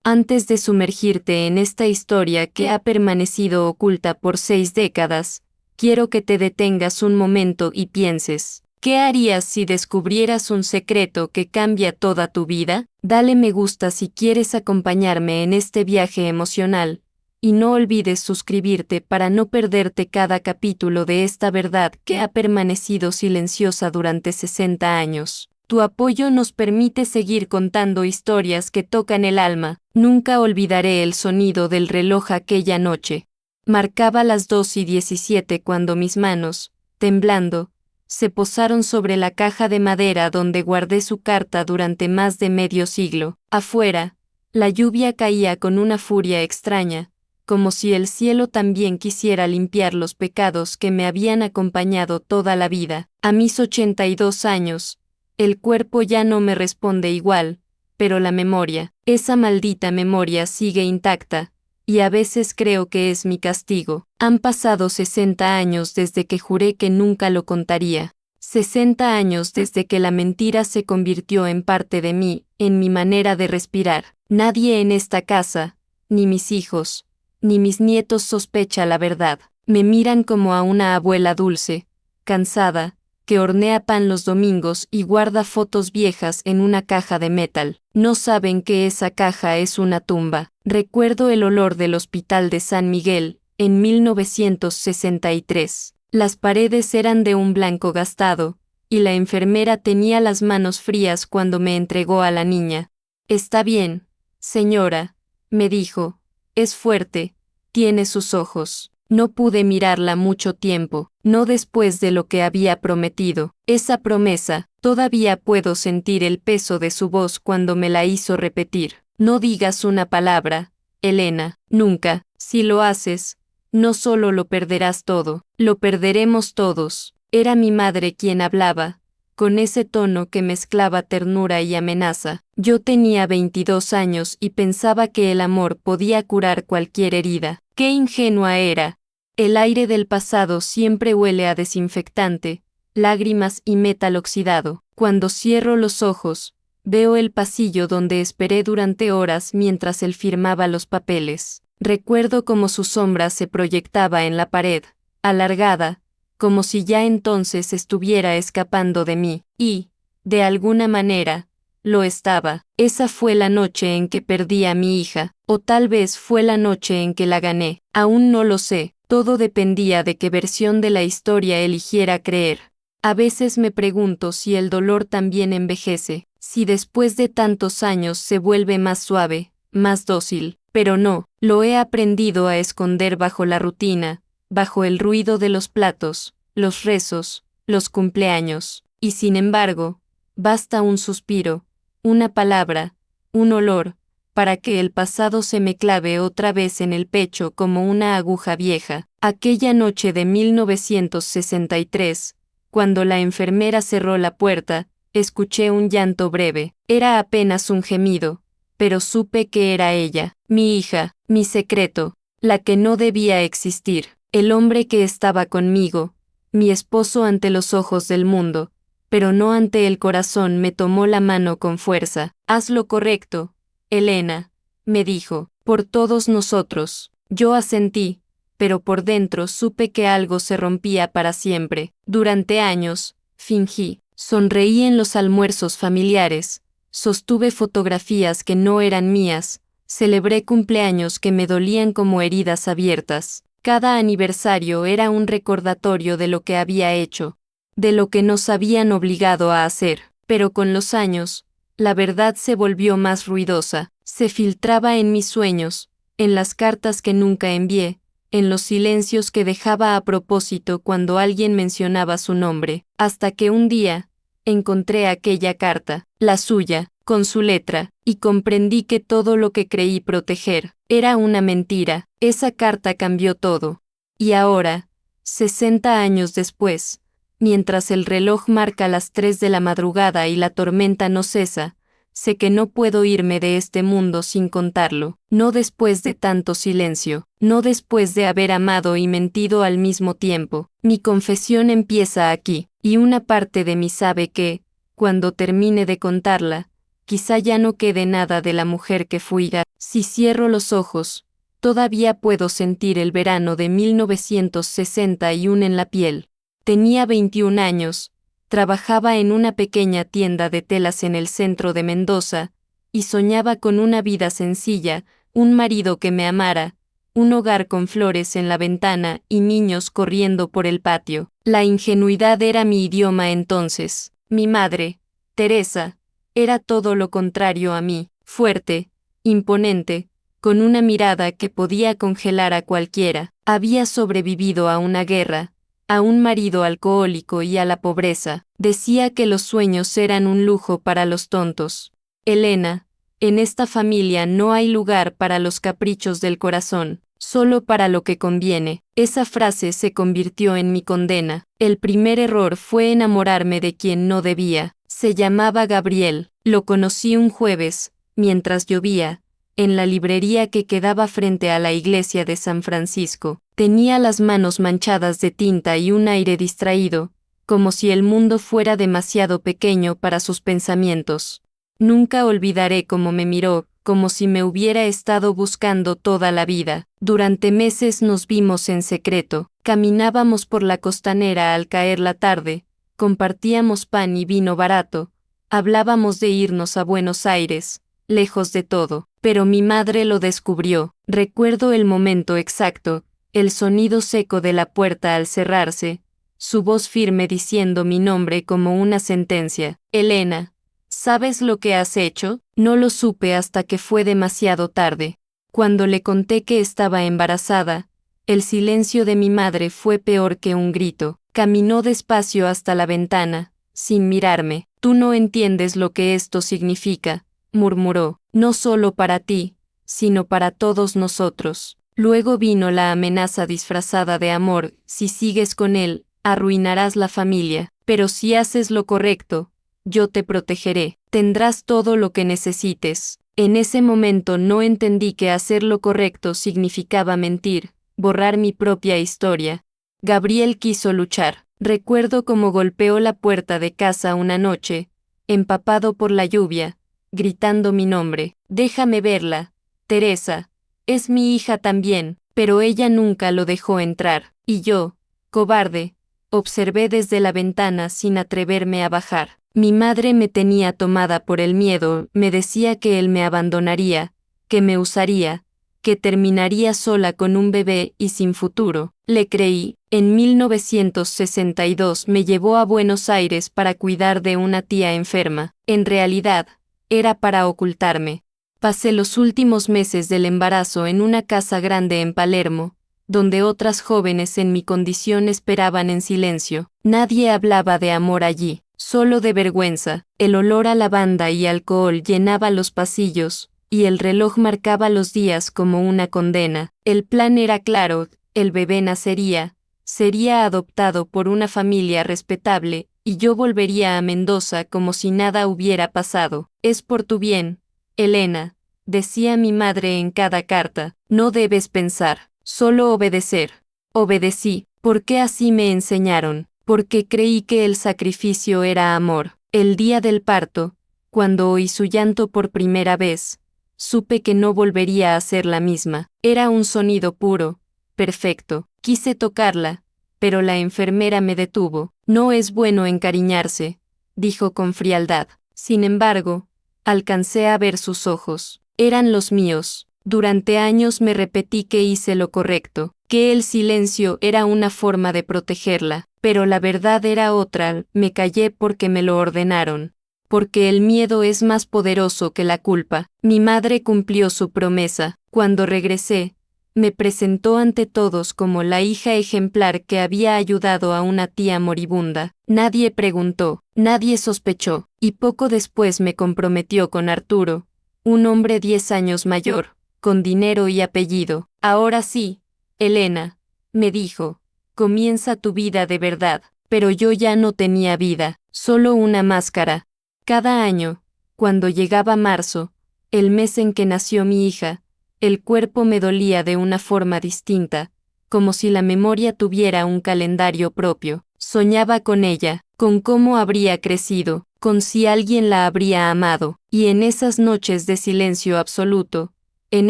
Antes de sumergirte en esta historia que ha permanecido oculta por 6 décadas, quiero que te detengas un momento y pienses, ¿qué harías si descubrieras un secreto que cambia toda tu vida? Dale me gusta si quieres acompañarme en este viaje emocional, y no olvides suscribirte para no perderte cada capítulo de esta verdad que ha permanecido silenciosa durante 60 años. Tu apoyo nos permite seguir contando historias que tocan el alma. Nunca olvidaré el sonido del reloj aquella noche. Marcaba las 2:17 cuando mis manos, temblando, se posaron sobre la caja de madera donde guardé su carta durante más de medio siglo. Afuera, la lluvia caía con una furia extraña, como si el cielo también quisiera limpiar los pecados que me habían acompañado toda la vida. A mis 82 años, el cuerpo ya no me responde igual, pero la memoria, esa maldita memoria sigue intacta, y a veces creo que es mi castigo. Han pasado 60 años desde que juré que nunca lo contaría. 60 años desde que la mentira se convirtió en parte de mí, en mi manera de respirar. Nadie en esta casa, ni mis hijos, ni mis nietos sospecha la verdad. Me miran como a una abuela dulce, cansada, que hornea pan los domingos y guarda fotos viejas en una caja de metal. No saben que esa caja es una tumba. Recuerdo el olor del Hospital de San Miguel, en 1963. Las paredes eran de un blanco gastado, y la enfermera tenía las manos frías cuando me entregó a la niña. «Está bien, señora», me dijo. «Es fuerte, tiene sus ojos». No pude mirarla mucho tiempo, no después de lo que había prometido. Esa promesa, todavía puedo sentir el peso de su voz cuando me la hizo repetir. No digas una palabra, Elena, nunca. Si lo haces, no solo lo perderás todo, lo perderemos todos. Era mi madre quien hablaba, con ese tono que mezclaba ternura y amenaza. Yo tenía 22 años y pensaba que el amor podía curar cualquier herida. ¡Qué ingenua era! El aire del pasado siempre huele a desinfectante, lágrimas y metal oxidado. Cuando cierro los ojos, veo el pasillo donde esperé durante horas mientras él firmaba los papeles. Recuerdo cómo su sombra se proyectaba en la pared, alargada, como si ya entonces estuviera escapando de mí, y, de alguna manera, lo estaba. Esa fue la noche en que perdí a mi hija, o tal vez fue la noche en que la gané. Aún no lo sé. Todo dependía de qué versión de la historia eligiera creer. A veces me pregunto si el dolor también envejece, si después de tantos años se vuelve más suave, más dócil, pero no, lo he aprendido a esconder bajo la rutina, bajo el ruido de los platos, los rezos, los cumpleaños, y sin embargo, basta un suspiro, una palabra, un olor, para que el pasado se me clave otra vez en el pecho como una aguja vieja. Aquella noche de 1963, cuando la enfermera cerró la puerta, escuché un llanto breve. Era apenas un gemido, pero supe que era ella, mi hija, mi secreto, la que no debía existir, el hombre que estaba conmigo, mi esposo ante los ojos del mundo, pero no ante el corazón. Me tomó la mano con fuerza. «Haz lo correcto, Elena», me dijo, «por todos nosotros». Yo asentí, pero por dentro supe que algo se rompía para siempre. Durante años, fingí, sonreí en los almuerzos familiares, sostuve fotografías que no eran mías, celebré cumpleaños que me dolían como heridas abiertas. Cada aniversario era un recordatorio de lo que había hecho, de lo que nos habían obligado a hacer. Pero con los años, la verdad se volvió más ruidosa, se filtraba en mis sueños, en las cartas que nunca envié, en los silencios que dejaba a propósito cuando alguien mencionaba su nombre, hasta que un día, encontré aquella carta, la suya, con su letra, y comprendí que todo lo que creí proteger, era una mentira. Esa carta cambió todo. Y ahora, 60 años después, mientras el reloj marca las 3 de la madrugada y la tormenta no cesa, sé que no puedo irme de este mundo sin contarlo, no después de tanto silencio, no después de haber amado y mentido al mismo tiempo. Mi confesión empieza aquí, y una parte de mí sabe que, cuando termine de contarla, quizá ya no quede nada de la mujer que fui. Si cierro los ojos, todavía puedo sentir el verano de 1961 en la piel. Tenía 21 años, trabajaba en una pequeña tienda de telas en el centro de Mendoza, y soñaba con una vida sencilla, un marido que me amara, un hogar con flores en la ventana y niños corriendo por el patio. La ingenuidad era mi idioma entonces. Mi madre, Teresa, era todo lo contrario a mí, fuerte, imponente, con una mirada que podía congelar a cualquiera. Había sobrevivido a una guerra, a un marido alcohólico y a la pobreza. Decía que los sueños eran un lujo para los tontos. Elena, en esta familia no hay lugar para los caprichos del corazón, solo para lo que conviene. Esa frase se convirtió en mi condena. El primer error fue enamorarme de quien no debía. Se llamaba Gabriel. Lo conocí un jueves, mientras llovía, en la librería que quedaba frente a la iglesia de San Francisco. Tenía las manos manchadas de tinta y un aire distraído, como si el mundo fuera demasiado pequeño para sus pensamientos. Nunca olvidaré cómo me miró, como si me hubiera estado buscando toda la vida. Durante meses nos vimos en secreto, caminábamos por la costanera al caer la tarde, compartíamos pan y vino barato, hablábamos de irnos a Buenos Aires, lejos de todo, pero mi madre lo descubrió. Recuerdo el momento exacto, el sonido seco de la puerta al cerrarse, su voz firme diciendo mi nombre como una sentencia. Elena, ¿sabes lo que has hecho? No lo supe hasta que fue demasiado tarde. Cuando le conté que estaba embarazada, el silencio de mi madre fue peor que un grito. Caminó despacio hasta la ventana, sin mirarme. Tú no entiendes lo que esto significa, murmuró, no solo para ti, sino para todos nosotros. Luego vino la amenaza disfrazada de amor: si sigues con él, arruinarás la familia, pero si haces lo correcto, yo te protegeré, tendrás todo lo que necesites. En ese momento no entendí que hacer lo correcto significaba mentir, borrar mi propia historia. Gabriel quiso luchar. Recuerdo cómo golpeó la puerta de casa una noche, empapado por la lluvia, gritando mi nombre. Déjame verla, Teresa, es mi hija también, pero ella nunca lo dejó entrar, y yo, cobarde, observé desde la ventana sin atreverme a bajar. Mi madre me tenía tomada por el miedo, me decía que él me abandonaría, que me usaría, que terminaría sola con un bebé y sin futuro. Le creí. En 1962 me llevó a Buenos Aires para cuidar de una tía enferma. En realidad, era para ocultarme. Pasé los últimos meses del embarazo en una casa grande en Palermo, donde otras jóvenes en mi condición esperaban en silencio. Nadie hablaba de amor allí, solo de vergüenza. El olor a lavanda y alcohol llenaba los pasillos, y el reloj marcaba los días como una condena. El plan era claro: el bebé nacería, sería adoptado por una familia respetable, y yo volvería a Mendoza como si nada hubiera pasado. Es por tu bien, Elena, decía mi madre en cada carta, no debes pensar, solo obedecer. Obedecí, porque así me enseñaron, porque creí que el sacrificio era amor. El día del parto, cuando oí su llanto por primera vez, supe que no volvería a ser la misma. Era un sonido puro, perfecto. Quise tocarla, pero la enfermera me detuvo. No es bueno encariñarse, dijo con frialdad. Sin embargo, alcancé a ver sus ojos. Eran los míos. Durante años me repetí que hice lo correcto, que el silencio era una forma de protegerla, pero la verdad era otra. Me callé porque me lo ordenaron, porque el miedo es más poderoso que la culpa. Mi madre cumplió su promesa. Cuando regresé, me presentó ante todos como la hija ejemplar que había ayudado a una tía moribunda. Nadie preguntó, nadie sospechó, y poco después me comprometió con Arturo, un hombre 10 años mayor, con dinero y apellido. Ahora sí, Elena, me dijo, comienza tu vida de verdad. Pero yo ya no tenía vida, solo una máscara. Cada año, cuando llegaba marzo, el mes en que nació mi hija, el cuerpo me dolía de una forma distinta, como si la memoria tuviera un calendario propio. Soñaba con ella, con cómo habría crecido, con si alguien la habría amado, y en esas noches de silencio absoluto, En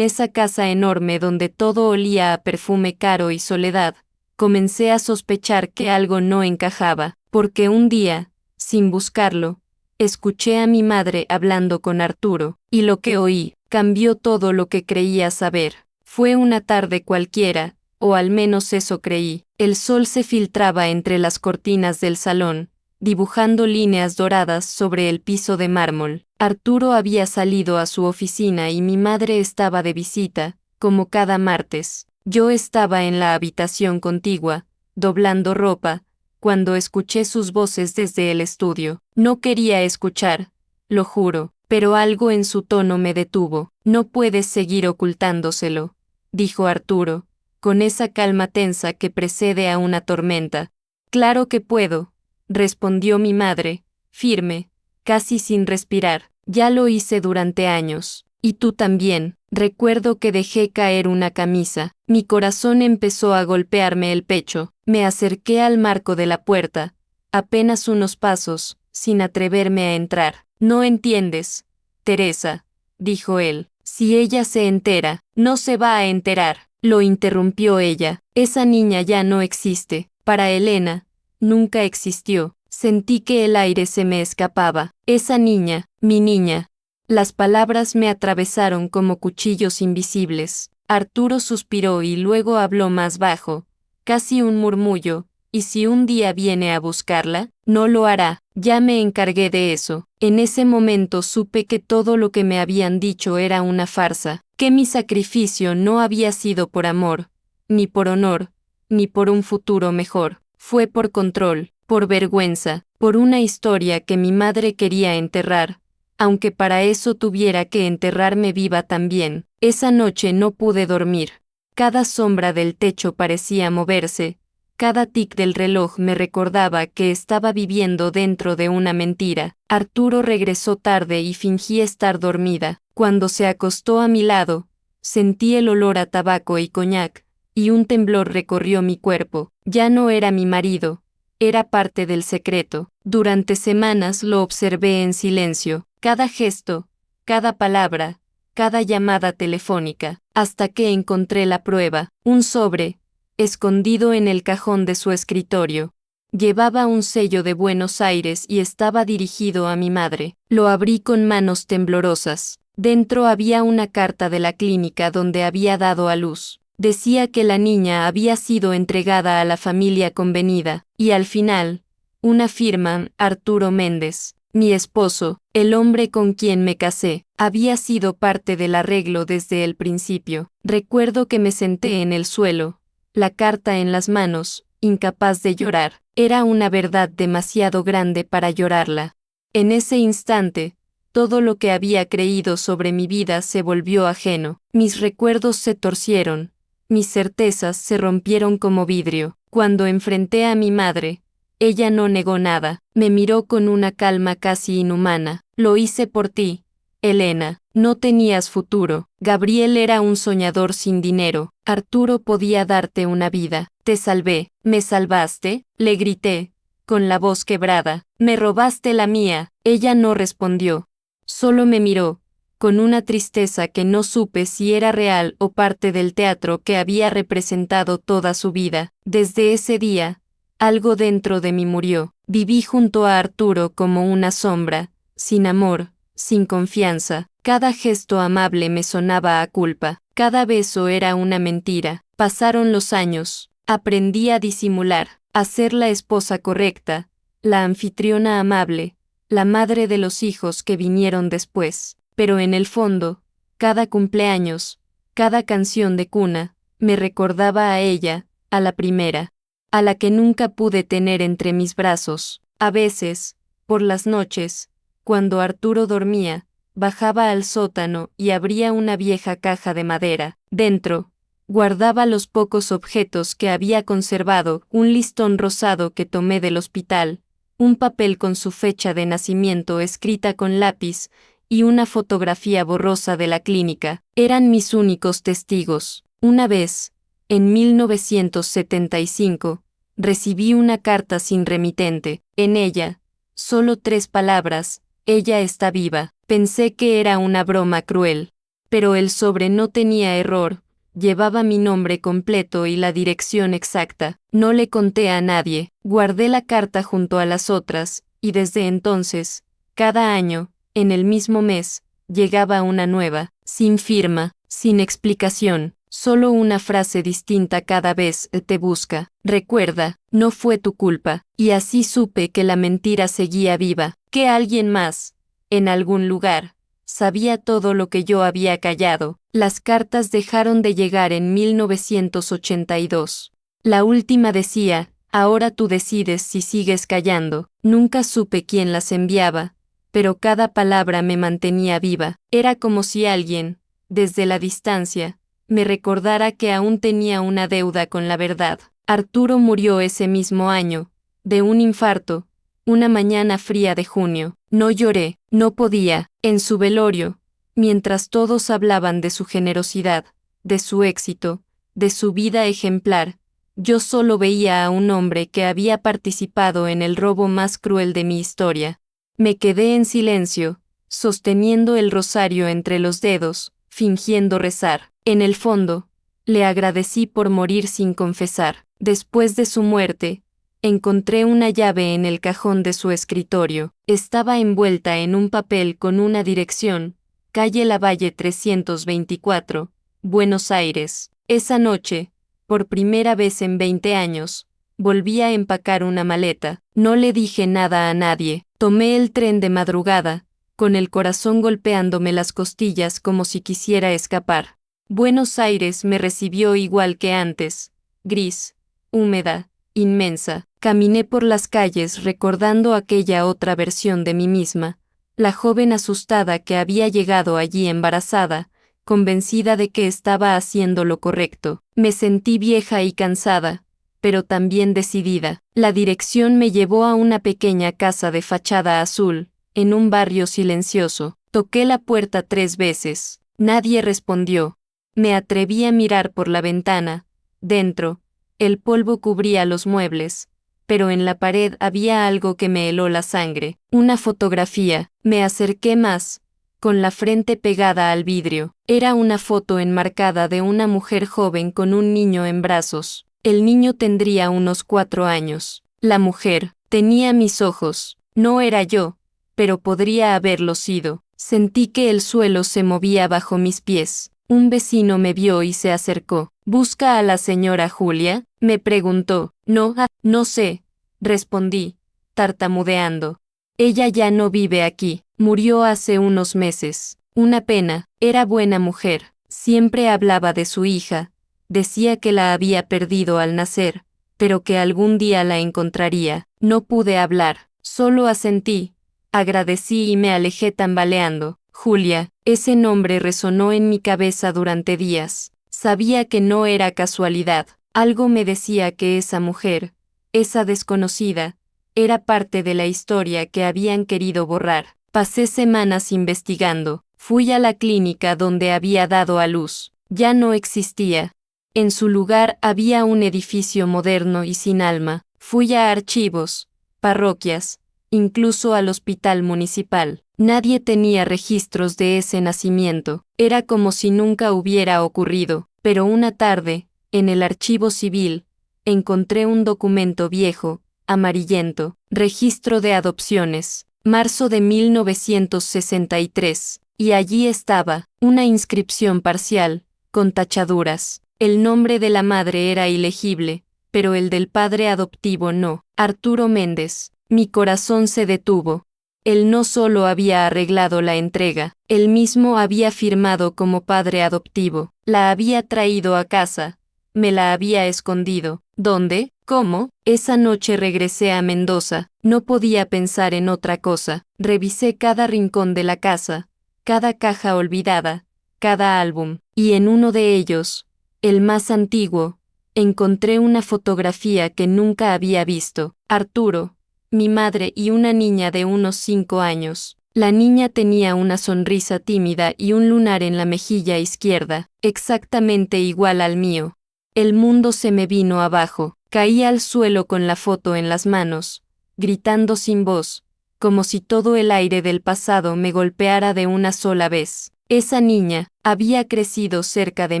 esa casa enorme donde todo olía a perfume caro y soledad, comencé a sospechar que algo no encajaba, porque un día, sin buscarlo, escuché a mi madre hablando con Arturo, y lo que oí cambió todo lo que creía saber. Fue una tarde cualquiera, o al menos eso creí. El sol se filtraba entre las cortinas del salón, dibujando líneas doradas sobre el piso de mármol. Arturo había salido a su oficina y mi madre estaba de visita, como cada martes. Yo estaba en la habitación contigua, doblando ropa, cuando escuché sus voces desde el estudio. No quería escuchar, lo juro, pero algo en su tono me detuvo. No puedes seguir ocultándoselo, dijo Arturo, con esa calma tensa que precede a una tormenta. Claro que puedo, respondió mi madre, firme, casi sin respirar. Ya lo hice durante años. Y tú también. Recuerdo que dejé caer una camisa. Mi corazón empezó a golpearme el pecho. Me acerqué al marco de la puerta. Apenas unos pasos, sin atreverme a entrar. No entiendes, Teresa, dijo él. Si ella se entera, no se va a enterar, lo interrumpió ella. Esa niña ya no existe. Para Elena, nunca existió. Sentí que el aire se me escapaba. Esa niña, mi niña. Las palabras me atravesaron como cuchillos invisibles. Arturo suspiró y luego habló más bajo, casi un murmullo. ¿Y si un día viene a buscarla? No lo hará. Ya me encargué de eso. En ese momento supe que todo lo que me habían dicho era una farsa, que mi sacrificio no había sido por amor, ni por honor, ni por un futuro mejor. Fue por control, por vergüenza, por una historia que mi madre quería enterrar, aunque para eso tuviera que enterrarme viva también. Esa noche no pude dormir. Cada sombra del techo parecía moverse, cada tic del reloj me recordaba que estaba viviendo dentro de una mentira. Arturo regresó tarde y fingí estar dormida. Cuando se acostó a mi lado, sentí el olor a tabaco y coñac, y un temblor recorrió mi cuerpo. Ya no era mi marido, era parte del secreto. Durante semanas lo observé en silencio, cada gesto, cada palabra, cada llamada telefónica, hasta que encontré la prueba, un sobre, escondido en el cajón de su escritorio. Llevaba un sello de Buenos Aires y estaba dirigido a mi madre. Lo abrí con manos temblorosas. Dentro había una carta de la clínica donde había dado a luz. Decía que la niña había sido entregada a la familia convenida, y al final, una firma, Arturo Méndez, mi esposo, el hombre con quien me casé, había sido parte del arreglo desde el principio. Recuerdo que me senté en el suelo, la carta en las manos, incapaz de llorar. Era una verdad demasiado grande para llorarla. En ese instante, todo lo que había creído sobre mi vida se volvió ajeno. Mis recuerdos se torcieron, mis certezas se rompieron como vidrio. Cuando enfrenté a mi madre, ella no negó nada, me miró con una calma casi inhumana. Lo hice por ti, Elena. No tenías futuro. Gabriel era un soñador sin dinero. Arturo podía darte una vida. Te salvé. ¿Me salvaste?, le grité, con la voz quebrada. Me robaste la mía. Ella no respondió. Solo me miró, con una tristeza que no supe si era real o parte del teatro que había representado toda su vida. Desde ese día, algo dentro de mí murió. Viví junto a Arturo como una sombra, sin amor, sin confianza. Cada gesto amable me sonaba a culpa, cada beso era una mentira. Pasaron los años, aprendí a disimular, a ser la esposa correcta, la anfitriona amable, la madre de los hijos que vinieron después. Pero en el fondo, cada cumpleaños, cada canción de cuna, me recordaba a ella, a la primera, a la que nunca pude tener entre mis brazos. A veces, por las noches, cuando Arturo dormía, bajaba al sótano y abría una vieja caja de madera. Dentro, guardaba los pocos objetos que había conservado, un listón rosado que tomé del hospital, un papel con su fecha de nacimiento escrita con lápiz, y una fotografía borrosa de la clínica. Eran mis únicos testigos. Una vez, en 1975, recibí una carta sin remitente. En ella, solo 3 palabras: ella está viva. Pensé que era una broma cruel. pero el sobre no tenía error, llevaba mi nombre completo y la dirección exacta. No le conté a nadie, guardé la carta junto a las otras, y desde entonces, cada año, en el mismo mes, llegaba una nueva, sin firma, sin explicación, solo una frase distinta cada vez: te busca. Recuerda, no fue tu culpa. Y así supe que la mentira seguía viva, que alguien más, en algún lugar, sabía todo lo que yo había callado. Las cartas dejaron de llegar en 1982. La última decía: ahora tú decides si sigues callando. Nunca supe quién las enviaba, pero cada palabra me mantenía viva. Era como si alguien, desde la distancia, me recordara que aún tenía una deuda con la verdad. Arturo murió ese mismo año, de un infarto, una mañana fría de junio. No lloré, no podía, en su velorio, mientras todos hablaban de su generosidad, de su éxito, de su vida ejemplar. Yo solo veía a un hombre que había participado en el robo más cruel de mi historia. Me quedé en silencio, sosteniendo el rosario entre los dedos, fingiendo rezar. En el fondo, le agradecí por morir sin confesar. Después de su muerte, encontré una llave en el cajón de su escritorio. Estaba envuelta en un papel con una dirección: calle Lavalle 324, Buenos Aires. Esa noche, por primera vez en 20 años, volví a empacar una maleta. No le dije nada a nadie. Tomé el tren de madrugada, con el corazón golpeándome las costillas como si quisiera escapar. Buenos Aires me recibió igual que antes, gris, húmeda, inmensa. Caminé por las calles recordando aquella otra versión de mí misma, la joven asustada que había llegado allí embarazada, convencida de que estaba haciendo lo correcto. Me sentí vieja y cansada, pero también decidida. La dirección me llevó a una pequeña casa de fachada azul, en un barrio silencioso. Toqué la puerta 3 veces. Nadie respondió. Me atreví a mirar por la ventana. Dentro, el polvo cubría los muebles, pero en la pared había algo que me heló la sangre. Una fotografía. Me acerqué más, con la frente pegada al vidrio. Era una foto enmarcada de una mujer joven con un niño en brazos. El niño tendría unos 4 años. La mujer tenía mis ojos. No era yo, pero podría haberlo sido. Sentí que el suelo se movía bajo mis pies. Un vecino me vio y se acercó. ¿Busca a la señora Julia?, me preguntó. No sé, respondí, tartamudeando. Ella ya no vive aquí. Murió hace unos meses. Una pena. Era buena mujer. Siempre hablaba de su hija. Decía que la había perdido al nacer, pero que algún día la encontraría. No pude hablar. Solo asentí. Agradecí y me alejé tambaleando. Julia, ese nombre resonó en mi cabeza durante días. Sabía que no era casualidad. Algo me decía que esa mujer, esa desconocida, era parte de la historia que habían querido borrar. Pasé semanas investigando. Fui a la clínica donde había dado a luz. Ya no existía. En su lugar había un edificio moderno y sin alma. Fui a archivos, parroquias, incluso al hospital municipal. Nadie tenía registros de ese nacimiento. Era como si nunca hubiera ocurrido. Pero una tarde, en el archivo civil, encontré un documento viejo, amarillento: registro de adopciones, marzo de 1963, y allí estaba, una inscripción parcial, con tachaduras. El nombre de la madre era ilegible, pero el del padre adoptivo no. Arturo Méndez. Mi corazón se detuvo. Él no solo había arreglado la entrega, él mismo había firmado como padre adoptivo. La había traído a casa. Me la había escondido. ¿Dónde? ¿Cómo? Esa noche regresé a Mendoza. No podía pensar en otra cosa. Revisé cada rincón de la casa, cada caja olvidada, cada álbum, y en uno de ellos, el más antiguo, encontré una fotografía que nunca había visto. Arturo, mi madre y una niña de unos 5 años. La niña tenía una sonrisa tímida y un lunar en la mejilla izquierda, exactamente igual al mío. El mundo se me vino abajo. Caí al suelo con la foto en las manos, gritando sin voz, como si todo el aire del pasado me golpeara de una sola vez. Esa niña había crecido cerca de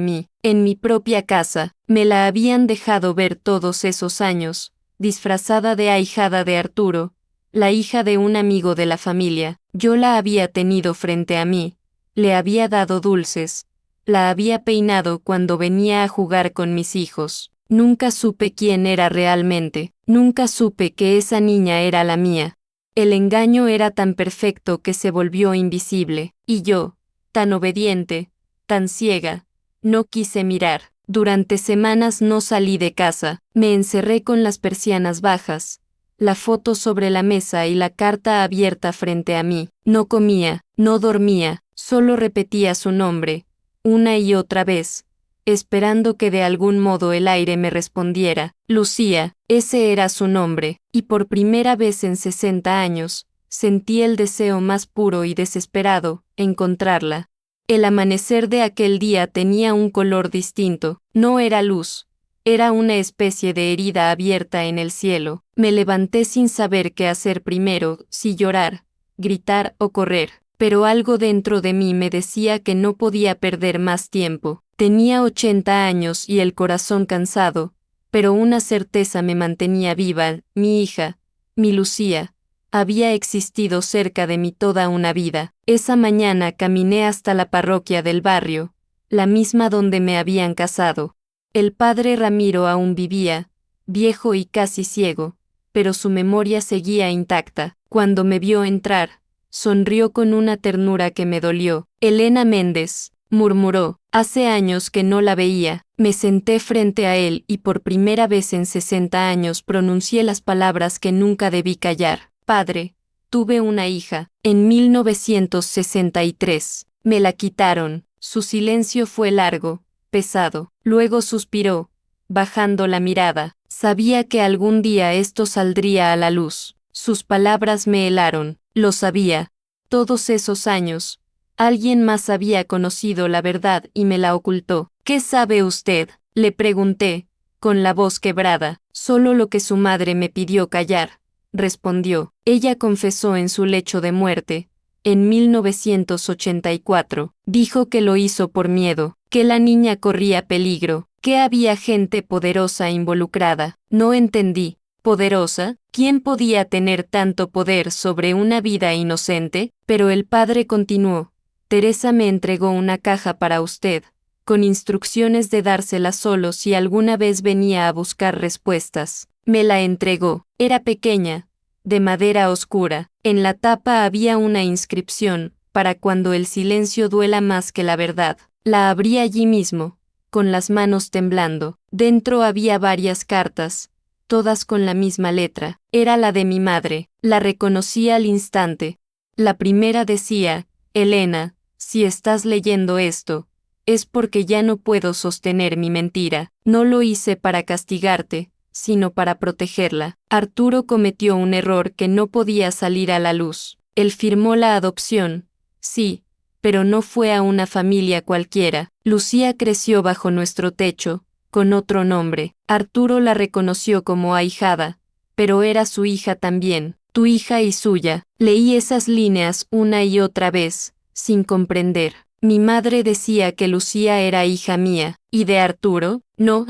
mí, en mi propia casa, me la habían dejado ver todos esos años, disfrazada de ahijada de Arturo, la hija de un amigo de la familia. Yo la había tenido frente a mí, le había dado dulces, la había peinado cuando venía a jugar con mis hijos. Nunca supe quién era realmente, nunca supe que esa niña era la mía. El engaño era tan perfecto que se volvió invisible, y yo, tan obediente, tan ciega, no quise mirar. Durante semanas no salí de casa, me encerré con las persianas bajas, la foto sobre la mesa y la carta abierta frente a mí. No comía, no dormía, solo repetía su nombre, una y otra vez, esperando que de algún modo el aire me respondiera. Lucía, ese era su nombre, y por primera vez en 60 años, sentí el deseo más puro y desesperado, encontrarla. El amanecer de aquel día tenía un color distinto, no era luz, era una especie de herida abierta en el cielo. Me levanté sin saber qué hacer primero, si llorar, gritar o correr, pero algo dentro de mí me decía que no podía perder más tiempo. Tenía 80 años y el corazón cansado, pero una certeza me mantenía viva: mi hija, mi Lucía, había existido cerca de mí toda una vida. Esa mañana caminé hasta la parroquia del barrio, la misma donde me habían casado. El padre Ramiro aún vivía, viejo y casi ciego, pero su memoria seguía intacta. Cuando me vio entrar, sonrió con una ternura que me dolió. Elena Méndez, murmuró, hace años que no la veía. Me senté frente a él y por primera vez en 60 años pronuncié las palabras que nunca debí callar. Padre, tuve una hija, en 1963. Me la quitaron. Su silencio fue largo, pesado. Luego suspiró, bajando la mirada. Sabía que algún día esto saldría a la luz. Sus palabras me helaron. Lo sabía. Todos esos años, alguien más había conocido la verdad y me la ocultó. ¿Qué sabe usted?, le pregunté, con la voz quebrada. Solo lo que su madre me pidió callar, respondió. Ella confesó en su lecho de muerte, en 1984. Dijo que lo hizo por miedo, que la niña corría peligro, que había gente poderosa involucrada. No entendí. ¿Poderosa? ¿Quién podía tener tanto poder sobre una vida inocente? Pero el padre continuó. Teresa me entregó una caja para usted, con instrucciones de dársela solo si alguna vez venía a buscar respuestas. Me la entregó. Era pequeña, de madera oscura. En la tapa había una inscripción: para cuando el silencio duela más que la verdad. La abrí allí mismo, con las manos temblando. Dentro había varias cartas, todas con la misma letra. Era la de mi madre. La reconocí al instante. La primera decía: Elena, si estás leyendo esto, es porque ya no puedo sostener mi mentira. No lo hice para castigarte, sino para protegerla. Arturo cometió un error que no podía salir a la luz. Él firmó la adopción, sí, pero no fue a una familia cualquiera. Lucía creció bajo nuestro techo, con otro nombre. Arturo la reconoció como ahijada, pero era su hija también, tu hija y suya. Leí esas líneas una y otra vez, sin comprender. Mi madre decía que Lucía era hija mía, y de Arturo, no,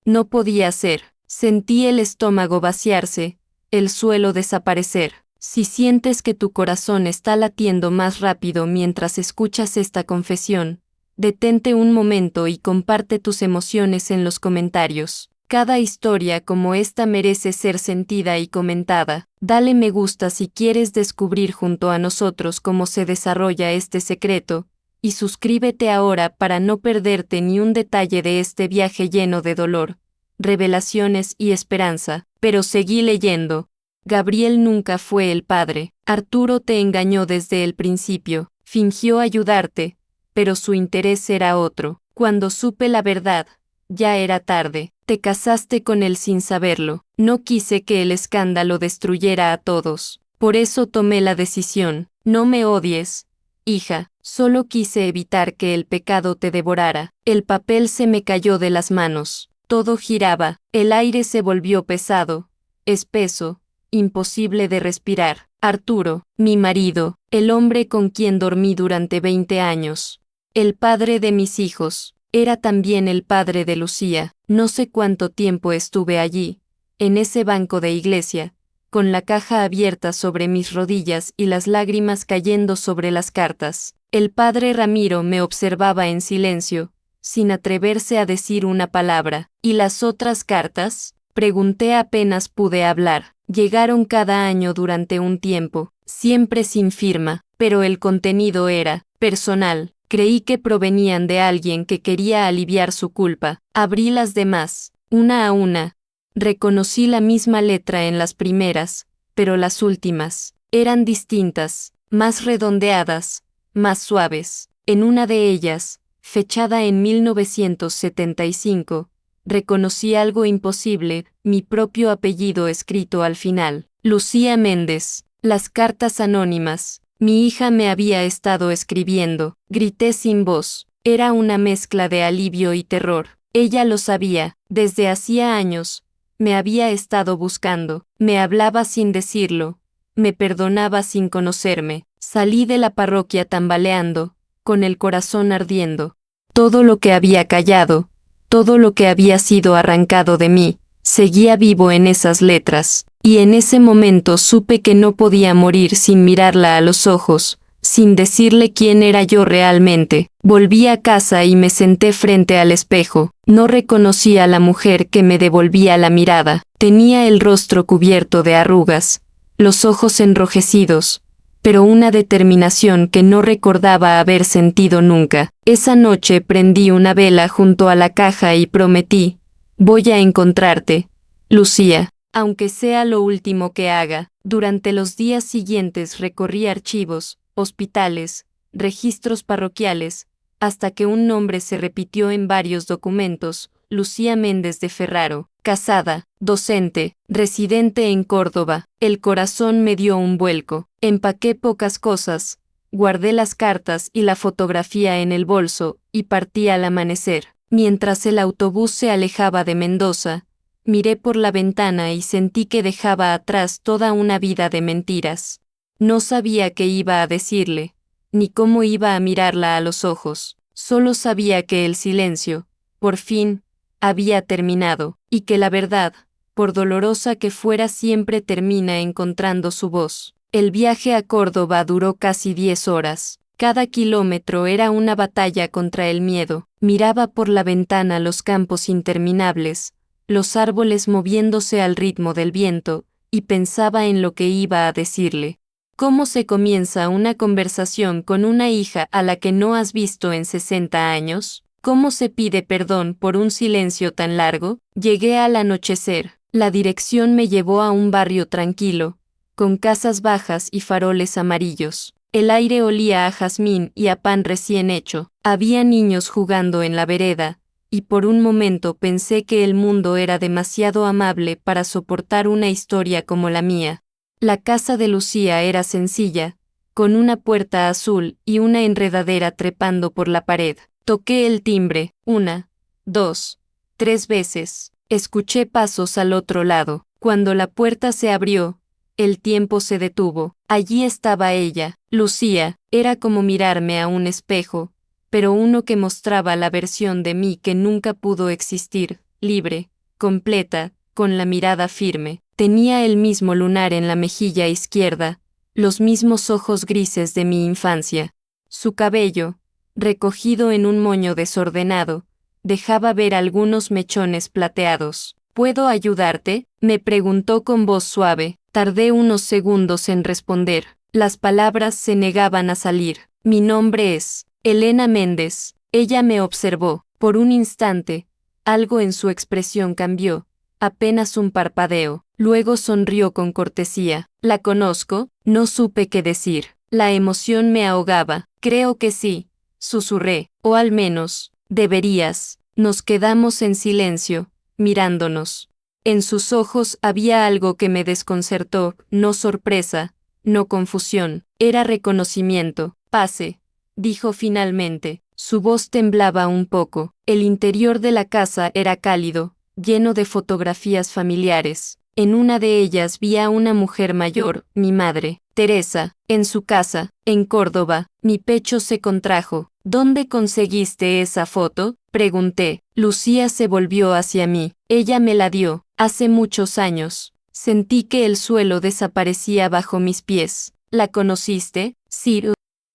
no podía ser. Sentí el estómago vaciarse, el suelo desaparecer. Si sientes que tu corazón está latiendo más rápido mientras escuchas esta confesión, detente un momento y comparte tus emociones en los comentarios. Cada historia como esta merece ser sentida y comentada. Dale me gusta si quieres descubrir junto a nosotros cómo se desarrolla este secreto, y suscríbete ahora para no perderte ni un detalle de este viaje lleno de dolor, revelaciones y esperanza. Pero seguí leyendo. Gabriel nunca fue el padre. Arturo te engañó desde el principio, fingió ayudarte, pero su interés era otro. Cuando supe la verdad, ya era tarde. Te casaste con él sin saberlo. No quise que el escándalo destruyera a todos. Por eso tomé la decisión. No me odies, hija. Solo quise evitar que el pecado te devorara. El papel se me cayó de las manos. Todo giraba. El aire se volvió pesado, espeso, imposible de respirar. Arturo, mi marido, el hombre con quien dormí durante 20 años. El padre de mis hijos, era también el padre de Lucía. No sé cuánto tiempo estuve allí, en ese banco de iglesia, con la caja abierta sobre mis rodillas y las lágrimas cayendo sobre las cartas. El padre Ramiro me observaba en silencio, sin atreverse a decir una palabra. ¿Y las otras cartas? Pregunté apenas pude hablar. Llegaron cada año durante un tiempo, siempre sin firma, pero el contenido era personal. Creí que provenían de alguien que quería aliviar su culpa. Abrí las demás, una a una. Reconocí la misma letra en las primeras, pero las últimas eran distintas, más redondeadas, más suaves. En una de ellas, fechada en 1975, reconocí algo imposible, mi propio apellido escrito al final. Lucía Méndez. Las cartas anónimas. Mi hija me había estado escribiendo. Grité sin voz. Era una mezcla de alivio y terror. Ella lo sabía. Desde hacía años. Me había estado buscando. Me hablaba sin decirlo. Me perdonaba sin conocerme. Salí de la parroquia tambaleando, con el corazón ardiendo. Todo lo que había callado, todo lo que había sido arrancado de mí, seguía vivo en esas letras, y en ese momento supe que no podía morir sin mirarla a los ojos, sin decirle quién era yo realmente. Volví a casa y me senté frente al espejo. No reconocí a la mujer que me devolvía la mirada. Tenía el rostro cubierto de arrugas, los ojos enrojecidos, pero una determinación que no recordaba haber sentido nunca. Esa noche prendí una vela junto a la caja y prometí: voy a encontrarte, Lucía, aunque sea lo último que haga. Durante los días siguientes recorrí archivos, hospitales, registros parroquiales, hasta que un nombre se repitió en varios documentos: Lucía Méndez de Ferraro, casada, docente, residente en Córdoba. El corazón me dio un vuelco. Empaqué pocas cosas, guardé las cartas y la fotografía en el bolso, y partí al amanecer. Mientras el autobús se alejaba de Mendoza, miré por la ventana y sentí que dejaba atrás toda una vida de mentiras. No sabía qué iba a decirle, ni cómo iba a mirarla a los ojos. Solo sabía que el silencio, por fin, había terminado, y que la verdad, por dolorosa que fuera, siempre termina encontrando su voz. El viaje a Córdoba duró casi 10 horas. Cada kilómetro era una batalla contra el miedo. Miraba por la ventana los campos interminables, los árboles moviéndose al ritmo del viento, y pensaba en lo que iba a decirle. ¿Cómo se comienza una conversación con una hija a la que no has visto en 60 años? ¿Cómo se pide perdón por un silencio tan largo? Llegué al anochecer. La dirección me llevó a un barrio tranquilo, con casas bajas y faroles amarillos. El aire olía a jazmín y a pan recién hecho. Había niños jugando en la vereda, y por un momento pensé que el mundo era demasiado amable para soportar una historia como la mía. La casa de Lucía era sencilla, con una puerta azul y una enredadera trepando por la pared. Toqué el timbre, 1, 2, 3 veces. Escuché pasos al otro lado. Cuando la puerta se abrió, el tiempo se detuvo. Allí estaba ella, Lucía. Era como mirarme a un espejo, pero uno que mostraba la versión de mí que nunca pudo existir, libre, completa, con la mirada firme. Tenía el mismo lunar en la mejilla izquierda, los mismos ojos grises de mi infancia. Su cabello, recogido en un moño desordenado, dejaba ver algunos mechones plateados. ¿Puedo ayudarte?, me preguntó con voz suave. Tardé unos segundos en responder. Las palabras se negaban a salir. Mi nombre es Elena Méndez. Ella me observó. Por un instante, algo en su expresión cambió, apenas un parpadeo. Luego sonrió con cortesía. ¿La conozco? No supe qué decir. La emoción me ahogaba. Creo que sí, susurré. O al menos, deberías. Nos quedamos en silencio, mirándonos. En sus ojos había algo que me desconcertó, no sorpresa, no confusión, era reconocimiento. Pase, dijo finalmente. Su voz temblaba un poco. El interior de la casa era cálido, lleno de fotografías familiares. En una de ellas vi a una mujer mayor, mi madre, Teresa, en su casa, en Córdoba. Mi pecho se contrajo. ¿Dónde conseguiste esa foto?, pregunté. Lucía se volvió hacia mí. Ella me la dio, hace muchos años. Sentí que el suelo desaparecía bajo mis pies. ¿La conociste? Sí.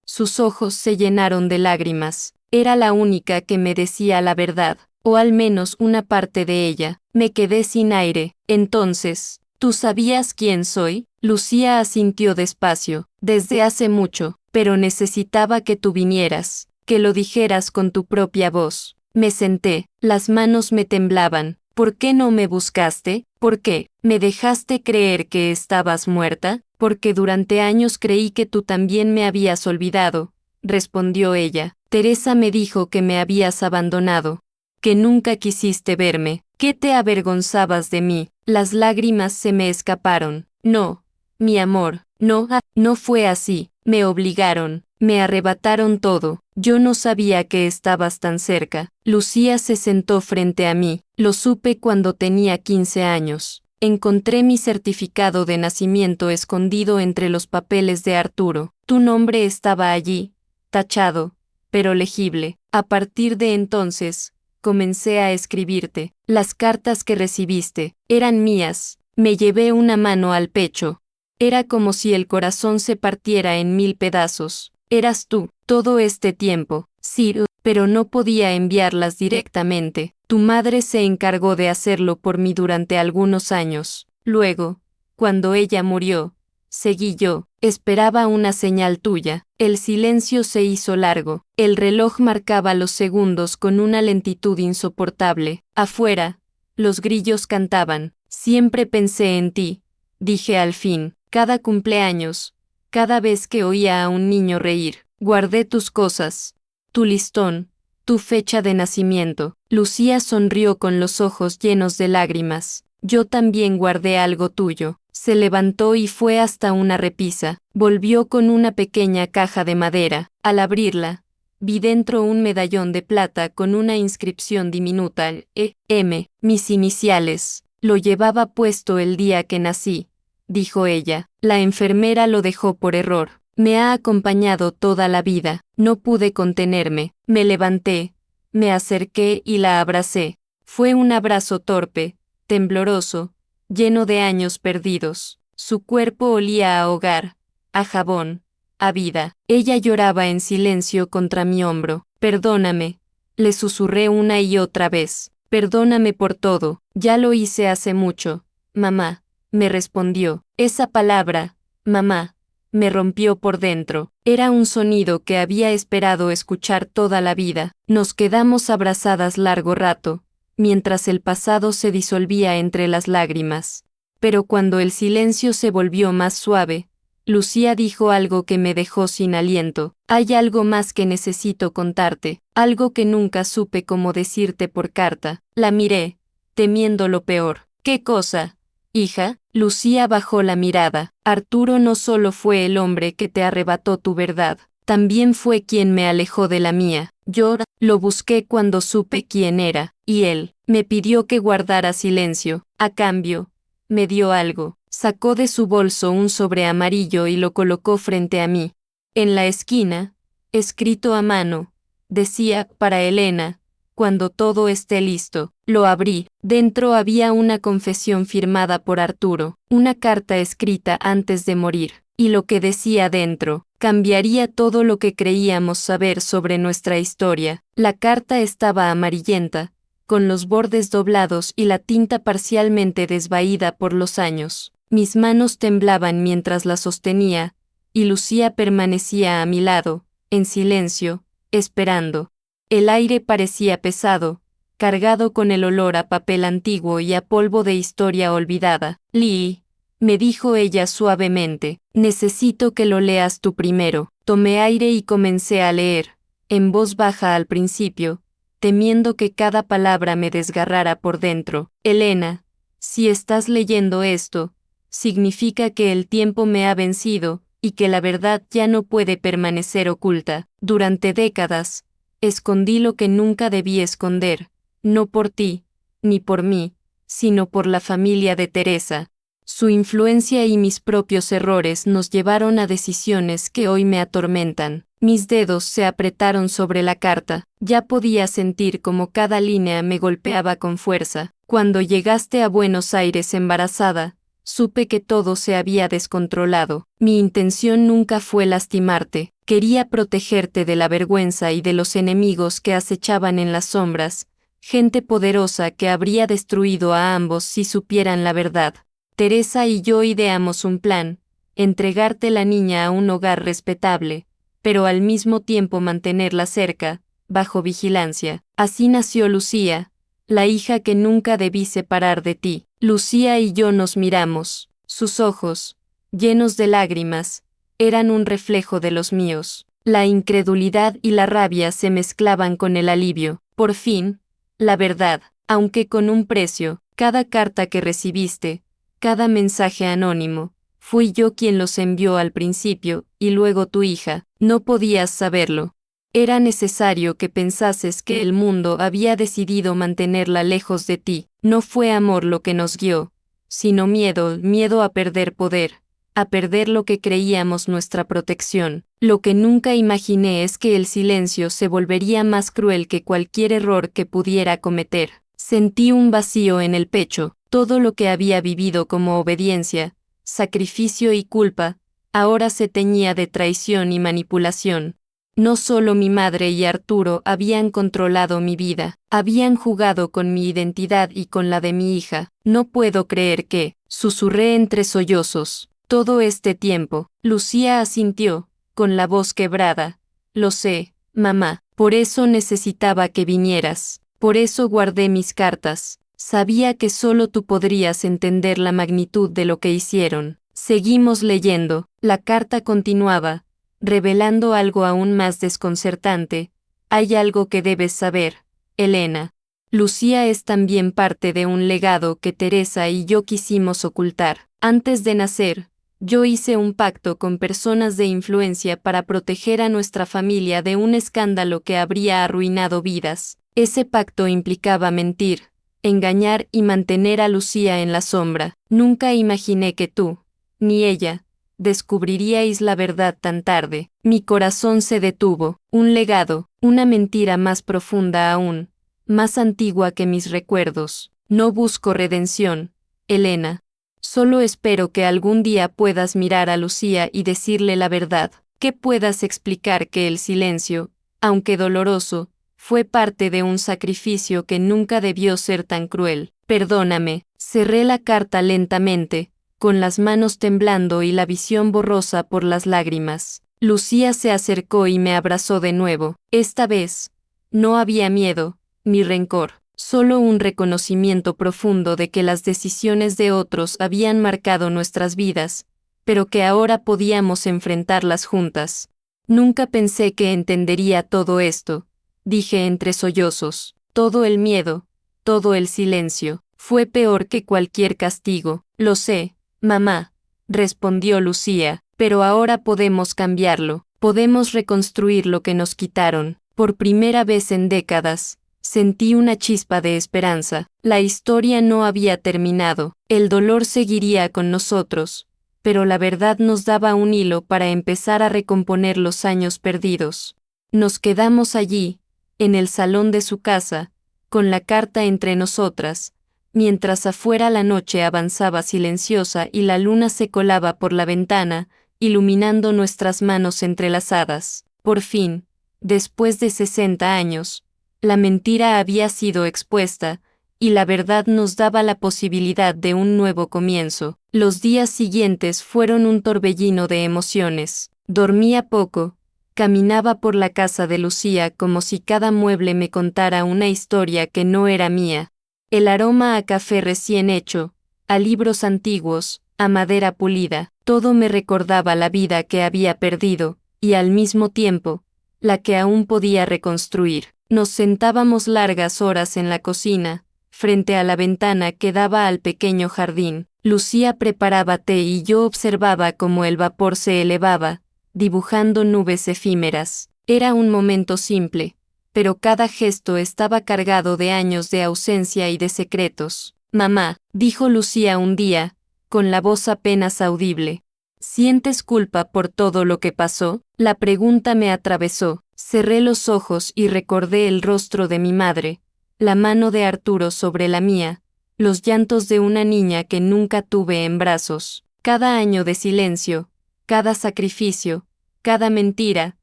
Sus ojos se llenaron de lágrimas. Era la única que me decía la verdad, o al menos una parte de ella. Me quedé sin aire. Entonces, ¿tú sabías quién soy? Lucía asintió despacio. Desde hace mucho, pero necesitaba que tú vinieras, que lo dijeras con tu propia voz. Me senté, las manos me temblaban. ¿Por qué no me buscaste? ¿Por qué me dejaste creer que estabas muerta? Porque durante años creí que tú también me habías olvidado, respondió ella. Teresa me dijo que me habías abandonado, que nunca quisiste verme, que te avergonzabas de mí. Las lágrimas se me escaparon. No, mi amor, no, no fue así. Me obligaron, me arrebataron todo. Yo no sabía que estabas tan cerca. Lucía se sentó frente a mí. Lo supe cuando tenía 15 años. Encontré mi certificado de nacimiento escondido entre los papeles de Arturo. Tu nombre estaba allí, tachado, pero legible. A partir de entonces, comencé a escribirte. Las cartas que recibiste eran mías. Me llevé una mano al pecho. Era como si el corazón se partiera en 1000 pedazos. Eras tú, todo este tiempo. Sí, pero no podía enviarlas directamente. Tu madre se encargó de hacerlo por mí durante algunos años. Luego, cuando ella murió, seguí yo. Esperaba una señal tuya. El silencio se hizo largo. El reloj marcaba los segundos con una lentitud insoportable. Afuera, los grillos cantaban. Siempre pensé en ti, dije al fin. Cada cumpleaños, cada vez que oía a un niño reír, guardé tus cosas, tu listón, tu fecha de nacimiento. Lucía sonrió con los ojos llenos de lágrimas. Yo también guardé algo tuyo. Se levantó y fue hasta una repisa. Volvió con una pequeña caja de madera. Al abrirla, vi dentro un medallón de plata con una inscripción diminuta, E.M., mis iniciales. Lo llevaba puesto el día que nací, dijo ella. La enfermera lo dejó por error. Me ha acompañado toda la vida. No pude contenerme. Me levanté, me acerqué y la abracé. Fue un abrazo torpe, tembloroso, lleno de años perdidos. Su cuerpo olía a hogar, a jabón, a vida. Ella lloraba en silencio contra mi hombro. Perdóname, le susurré una y otra vez. Perdóname por todo. Ya lo hice hace mucho, mamá, me respondió. Esa palabra, mamá, me rompió por dentro. Era un sonido que había esperado escuchar toda la vida. Nos quedamos abrazadas largo rato, mientras el pasado se disolvía entre las lágrimas. Pero cuando el silencio se volvió más suave, Lucía dijo algo que me dejó sin aliento. Hay algo más que necesito contarte, algo que nunca supe cómo decirte por carta. La miré, temiendo lo peor. ¿Qué cosa, hija? Lucía bajó la mirada. Arturo no solo fue el hombre que te arrebató tu verdad, también fue quien me alejó de la mía. Yo lo busqué cuando supe quién era, y él me pidió que guardara silencio. A cambio, me dio algo. Sacó de su bolso un sobre amarillo y lo colocó frente a mí. En la esquina, escrito a mano, decía, para Elena, cuando todo esté listo. Lo abrí. Dentro había una confesión firmada por Arturo, una carta escrita antes de morir, y lo que decía dentro cambiaría todo lo que creíamos saber sobre nuestra historia. La carta estaba amarillenta, con los bordes doblados y la tinta parcialmente desvaída por los años. Mis manos temblaban mientras la sostenía, y Lucía permanecía a mi lado, en silencio, esperando. El aire parecía pesado, cargado con el olor a papel antiguo y a polvo de historia olvidada. Lee, me dijo ella suavemente, necesito que lo leas tú primero. Tomé aire y comencé a leer, en voz baja al principio, temiendo que cada palabra me desgarrara por dentro. Elena, si estás leyendo esto, significa que el tiempo me ha vencido, y que la verdad ya no puede permanecer oculta. Durante décadas, escondí lo que nunca debí esconder, no por ti, ni por mí, sino por la familia de Teresa. Su influencia y mis propios errores nos llevaron a decisiones que hoy me atormentan. Mis dedos se apretaron sobre la carta. Ya podía sentir cómo cada línea me golpeaba con fuerza. Cuando llegaste a Buenos Aires embarazada, supe que todo se había descontrolado. Mi intención nunca fue lastimarte. Quería protegerte de la vergüenza y de los enemigos que acechaban en las sombras, gente poderosa que habría destruido a ambos si supieran la verdad. Teresa y yo ideamos un plan: entregarte la niña a un hogar respetable, pero al mismo tiempo mantenerla cerca, bajo vigilancia. Así nació Lucía, la hija que nunca debí separar de ti. Lucía y yo nos miramos. Sus ojos, llenos de lágrimas, eran un reflejo de los míos. La incredulidad y la rabia se mezclaban con el alivio. Por fin, la verdad, aunque con un precio. Cada carta que recibiste, cada mensaje anónimo, fui yo quien los envió al principio, y luego tu hija. No podías saberlo. Era necesario que pensases que el mundo había decidido mantenerla lejos de ti. No fue amor lo que nos guió, sino miedo a perder poder, a perder lo que creíamos nuestra protección. Lo que nunca imaginé es que el silencio se volvería más cruel que cualquier error que pudiera cometer. Sentí un vacío en el pecho. Todo lo que había vivido como obediencia, sacrificio y culpa, ahora se teñía de traición y manipulación. No solo mi madre y Arturo habían controlado mi vida, habían jugado con mi identidad y con la de mi hija. No puedo creer que, susurré entre sollozos, todo este tiempo. Lucía asintió, con la voz quebrada. Lo sé, mamá, por eso necesitaba que vinieras, por eso guardé mis cartas. Sabía que solo tú podrías entender la magnitud de lo que hicieron. Seguimos leyendo. La carta continuaba, revelando algo aún más desconcertante. Hay algo que debes saber, Elena. Lucía es también parte de un legado que Teresa y yo quisimos ocultar. Antes de nacer, yo hice un pacto con personas de influencia para proteger a nuestra familia de un escándalo que habría arruinado vidas. Ese pacto implicaba mentir, engañar y mantener a Lucía en la sombra. Nunca imaginé que tú, ni ella, descubriríais la verdad tan tarde. Mi corazón se detuvo. Un legado, una mentira más profunda aún, más antigua que mis recuerdos. No busco redención, Elena. Solo espero que algún día puedas mirar a Lucía y decirle la verdad, que puedas explicar que el silencio, aunque doloroso, fue parte de un sacrificio que nunca debió ser tan cruel. Perdóname. Cerré la carta lentamente, con las manos temblando y la visión borrosa por las lágrimas. Lucía se acercó y me abrazó de nuevo. Esta vez, no había miedo, ni rencor, solo un reconocimiento profundo de que las decisiones de otros habían marcado nuestras vidas, pero que ahora podíamos enfrentarlas juntas. Nunca pensé que entendería todo esto, dije entre sollozos. Todo el miedo, todo el silencio, fue peor que cualquier castigo. Lo sé, mamá, respondió Lucía, pero ahora podemos cambiarlo, podemos reconstruir lo que nos quitaron. Por primera vez en décadas, sentí una chispa de esperanza. La historia no había terminado, el dolor seguiría con nosotros, pero la verdad nos daba un hilo para empezar a recomponer los años perdidos. Nos quedamos allí, en el salón de su casa, con la carta entre nosotras, mientras afuera la noche avanzaba silenciosa y la luna se colaba por la ventana, iluminando nuestras manos entrelazadas. Por fin, después de 60 años, la mentira había sido expuesta, y la verdad nos daba la posibilidad de un nuevo comienzo. Los días siguientes fueron un torbellino de emociones. Dormía poco, caminaba por la casa de Lucía como si cada mueble me contara una historia que no era mía. El aroma a café recién hecho, a libros antiguos, a madera pulida, todo me recordaba la vida que había perdido, y al mismo tiempo, la que aún podía reconstruir. Nos sentábamos largas horas en la cocina, frente a la ventana que daba al pequeño jardín. Lucía preparaba té y yo observaba cómo el vapor se elevaba, dibujando nubes efímeras. Era un momento simple, pero cada gesto estaba cargado de años de ausencia y de secretos. Mamá, dijo Lucía un día, con la voz apenas audible. ¿Sientes culpa por todo lo que pasó? La pregunta me atravesó. Cerré los ojos y recordé el rostro de mi madre, la mano de Arturo sobre la mía, los llantos de una niña que nunca tuve en brazos. Cada año de silencio, cada sacrificio, cada mentira,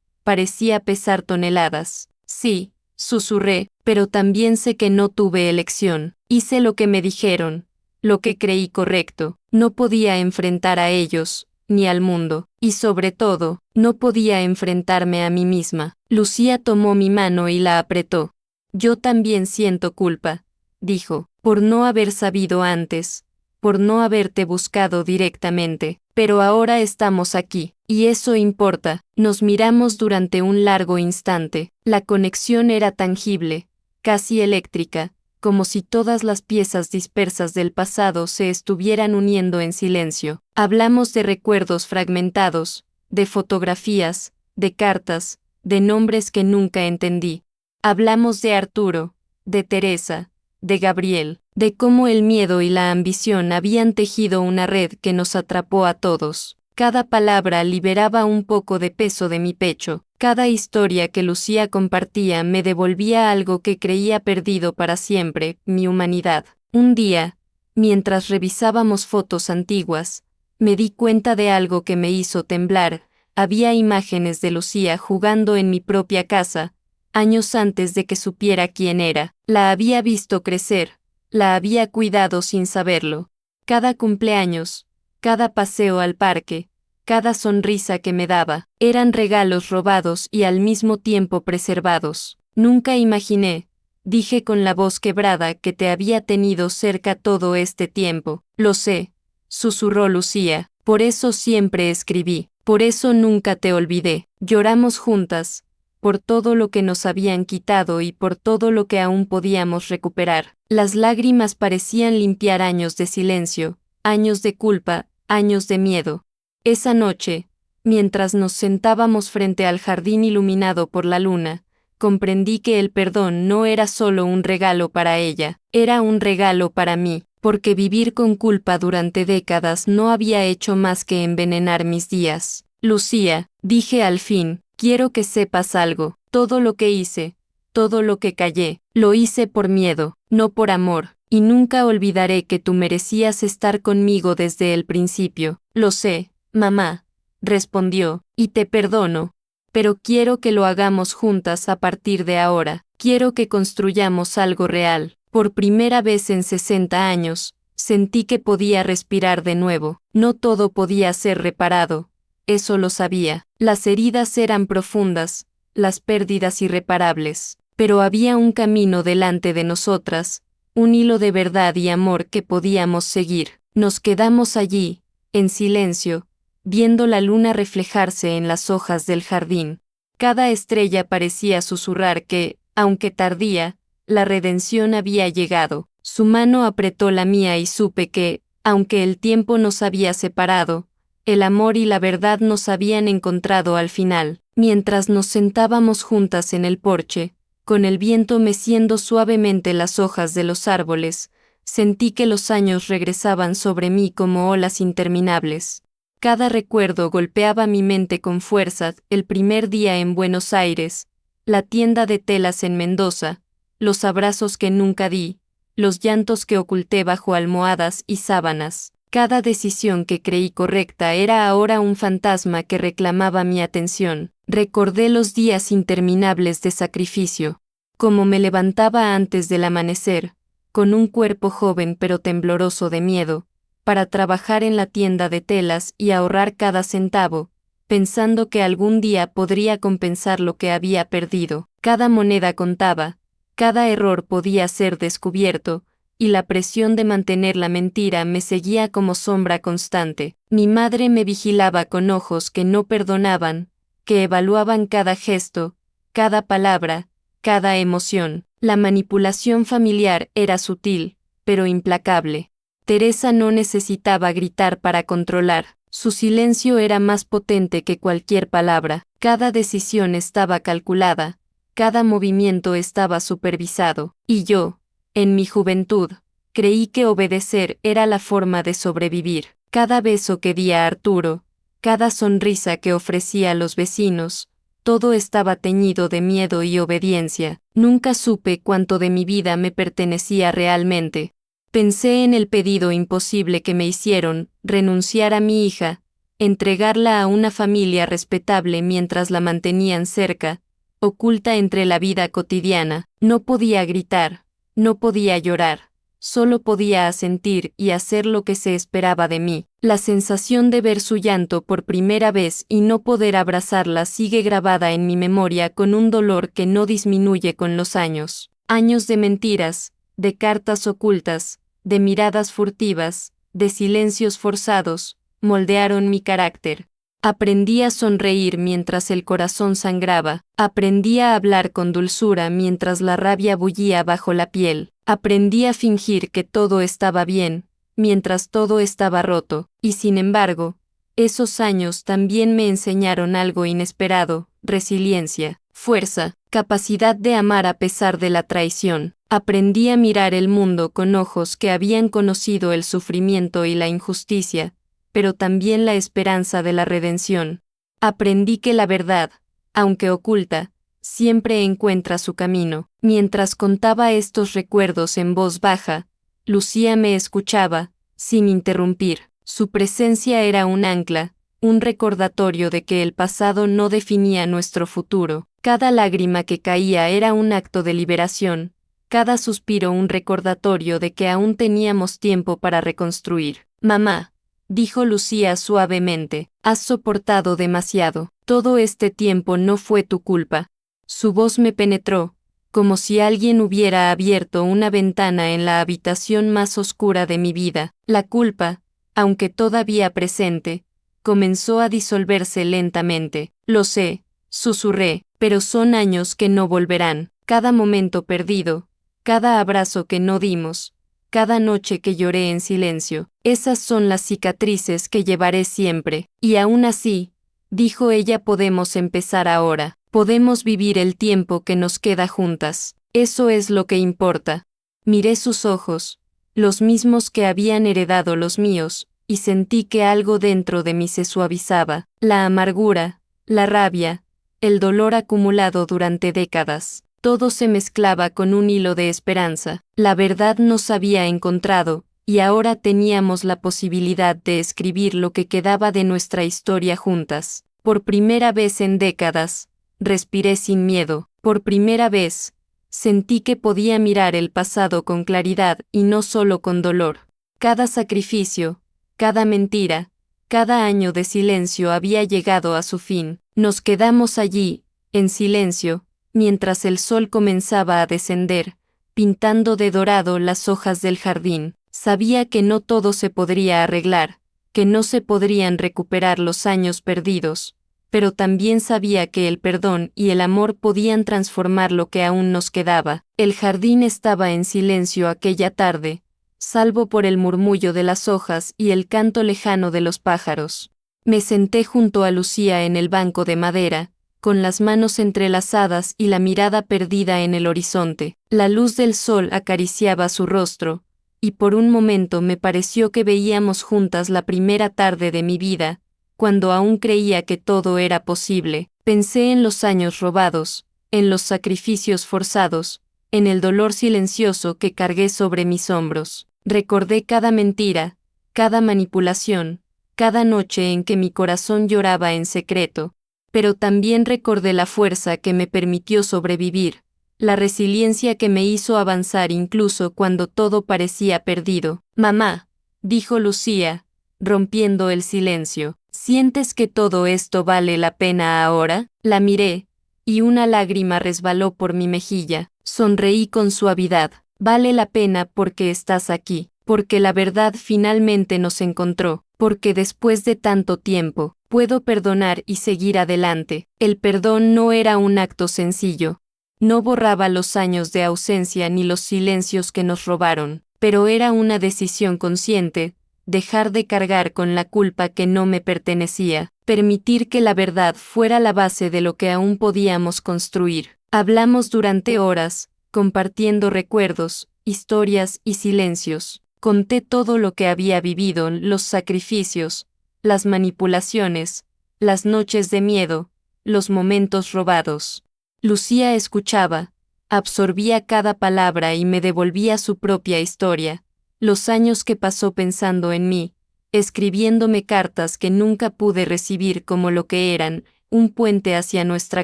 parecía pesar toneladas. Sí, susurré, pero también sé que no tuve elección. Hice lo que me dijeron, lo que creí correcto. No podía enfrentar a ellos, ni al mundo, y sobre todo, no podía enfrentarme a mí misma. Lucía tomó mi mano y la apretó. Yo también siento culpa, dijo, por no haber sabido antes, por no haberte buscado directamente, pero ahora estamos aquí, y eso importa. Nos miramos durante un largo instante. La conexión era tangible, casi eléctrica, como si todas las piezas dispersas del pasado se estuvieran uniendo en silencio. Hablamos de recuerdos fragmentados, de fotografías, de cartas, de nombres que nunca entendí. Hablamos de Arturo, de Teresa, de Gabriel, de cómo el miedo y la ambición habían tejido una red que nos atrapó a todos. Cada palabra liberaba un poco de peso de mi pecho. Cada historia que Lucía compartía me devolvía algo que creía perdido para siempre, mi humanidad. Un día, mientras revisábamos fotos antiguas, me di cuenta de algo que me hizo temblar. Había imágenes de Lucía jugando en mi propia casa, años antes de que supiera quién era. La había visto crecer, la había cuidado sin saberlo. Cada cumpleaños, cada paseo al parque, cada sonrisa que me daba, eran regalos robados y al mismo tiempo preservados. Nunca imaginé, dije con la voz quebrada, que te había tenido cerca todo este tiempo. Lo sé, susurró Lucía, por eso siempre escribí, por eso nunca te olvidé. Lloramos juntas, por todo lo que nos habían quitado y por todo lo que aún podíamos recuperar. Las lágrimas parecían limpiar años de silencio, años de culpa, años de miedo. Esa noche, mientras nos sentábamos frente al jardín iluminado por la luna, comprendí que el perdón no era solo un regalo para ella, era un regalo para mí, porque vivir con culpa durante décadas no había hecho más que envenenar mis días. Lucía, dije al fin, quiero que sepas algo. Todo lo que hice, todo lo que callé, lo hice por miedo, no por amor, y nunca olvidaré que tú merecías estar conmigo desde el principio. Lo sé, mamá, respondió, y te perdono, pero quiero que lo hagamos juntas a partir de ahora. Quiero que construyamos algo real. Por primera vez en 60 años, sentí que podía respirar de nuevo. No todo podía ser reparado. Eso lo sabía. Las heridas eran profundas, las pérdidas irreparables, pero había un camino delante de nosotras, un hilo de verdad y amor que podíamos seguir. Nos quedamos allí, en silencio, viendo la luna reflejarse en las hojas del jardín. Cada estrella parecía susurrar que, aunque tardía, la redención había llegado. Su mano apretó la mía y supe que, aunque el tiempo nos había separado, el amor y la verdad nos habían encontrado al final. Mientras nos sentábamos juntas en el porche, con el viento meciendo suavemente las hojas de los árboles, sentí que los años regresaban sobre mí como olas interminables. Cada recuerdo golpeaba mi mente con fuerza: el primer día en Buenos Aires, la tienda de telas en Mendoza, los abrazos que nunca di, los llantos que oculté bajo almohadas y sábanas. Cada decisión que creí correcta era ahora un fantasma que reclamaba mi atención. Recordé los días interminables de sacrificio, como me levantaba antes del amanecer, con un cuerpo joven pero tembloroso de miedo, para trabajar en la tienda de telas y ahorrar cada centavo, pensando que algún día podría compensar lo que había perdido. Cada moneda contaba, cada error podía ser descubierto, y la presión de mantener la mentira me seguía como sombra constante. Mi madre me vigilaba con ojos que no perdonaban, que evaluaban cada gesto, cada palabra, cada emoción. La manipulación familiar era sutil, pero implacable. Teresa no necesitaba gritar para controlar. Su silencio era más potente que cualquier palabra. Cada decisión estaba calculada, cada movimiento estaba supervisado. Y yo, en mi juventud, Creí que obedecer era la forma de sobrevivir. Cada beso que di a Arturo, cada sonrisa que ofrecía a los vecinos, todo estaba teñido de miedo y obediencia. Nunca supe cuánto de mi vida me pertenecía realmente. Pensé en el pedido imposible que me hicieron, renunciar a mi hija, entregarla a una familia respetable mientras la mantenían cerca, oculta entre la vida cotidiana. No podía gritar, no podía llorar. Solo podía asentir y hacer lo que se esperaba de mí. La sensación de ver su llanto por primera vez y no poder abrazarla sigue grabada en mi memoria con un dolor que no disminuye con los años. Años de mentiras, de cartas ocultas, de miradas furtivas, de silencios forzados, moldearon mi carácter. Aprendí a sonreír mientras el corazón sangraba, aprendí a hablar con dulzura mientras la rabia bullía bajo la piel, aprendí a fingir que todo estaba bien, mientras todo estaba roto, y sin embargo, esos años también me enseñaron algo inesperado: resiliencia, fuerza, capacidad de amar a pesar de la traición. Aprendí a mirar el mundo con ojos que habían conocido el sufrimiento y la injusticia, pero también la esperanza de la redención. Aprendí que la verdad, aunque oculta, siempre encuentra su camino. Mientras contaba estos recuerdos en voz baja, Lucía me escuchaba, sin interrumpir. Su presencia era un ancla, un recordatorio de que el pasado no definía nuestro futuro. Cada lágrima que caía era un acto de liberación, cada suspiro un recordatorio de que aún teníamos tiempo para reconstruir. Mamá, dijo Lucía suavemente, has soportado demasiado. Todo este tiempo no fue tu culpa. Su voz me penetró, como si alguien hubiera abierto una ventana en la habitación más oscura de mi vida. La culpa, aunque todavía presente, comenzó a disolverse lentamente. Lo sé, susurré, pero son años que no volverán. Cada momento perdido, cada abrazo que no dimos, cada noche que lloré en silencio, esas son las cicatrices que llevaré siempre. Y aún así, dijo ella, podemos empezar ahora. Podemos vivir el tiempo que nos queda juntas. Eso es lo que importa. Miré sus ojos, los mismos que habían heredado los míos, y sentí que algo dentro de mí se suavizaba. La amargura, la rabia, el dolor acumulado durante décadas. Todo se mezclaba con un hilo de esperanza. La verdad nos había encontrado, y ahora teníamos la posibilidad de escribir lo que quedaba de nuestra historia juntas. Por primera vez en décadas, respiré sin miedo. Por primera vez, sentí que podía mirar el pasado con claridad y no solo con dolor. Cada sacrificio, cada mentira, cada año de silencio había llegado a su fin. Nos quedamos allí, en silencio, mientras el sol comenzaba a descender, pintando de dorado las hojas del jardín. Sabía que no todo se podría arreglar, que no se podrían recuperar los años perdidos, pero también sabía que el perdón y el amor podían transformar lo que aún nos quedaba. El jardín estaba en silencio aquella tarde, salvo por el murmullo de las hojas y el canto lejano de los pájaros. Me senté junto a Lucía en el banco de madera, con las manos entrelazadas y la mirada perdida en el horizonte. La luz del sol acariciaba su rostro, y por un momento me pareció que veíamos juntas la primera tarde de mi vida, cuando aún creía que todo era posible. Pensé en los años robados, en los sacrificios forzados, en el dolor silencioso que cargué sobre mis hombros. Recordé cada mentira, cada manipulación, cada noche en que mi corazón lloraba en secreto, pero también recordé la fuerza que me permitió sobrevivir, la resiliencia que me hizo avanzar incluso cuando todo parecía perdido. Mamá, dijo Lucía, rompiendo el silencio, ¿sientes que todo esto vale la pena ahora? La miré, y una lágrima resbaló por mi mejilla. Sonreí con suavidad. Vale la pena porque estás aquí, porque la verdad finalmente nos encontró, porque después de tanto tiempo, puedo perdonar y seguir adelante. El perdón no era un acto sencillo. No borraba los años de ausencia ni los silencios que nos robaron, pero era una decisión consciente: dejar de cargar con la culpa que no me pertenecía, permitir que la verdad fuera la base de lo que aún podíamos construir. Hablamos durante horas, compartiendo recuerdos, historias y silencios. Conté todo lo que había vivido, los sacrificios, las manipulaciones, las noches de miedo, los momentos robados. Lucía escuchaba, absorbía cada palabra y me devolvía su propia historia, los años que pasó pensando en mí, escribiéndome cartas que nunca pude recibir como lo que eran, un puente hacia nuestra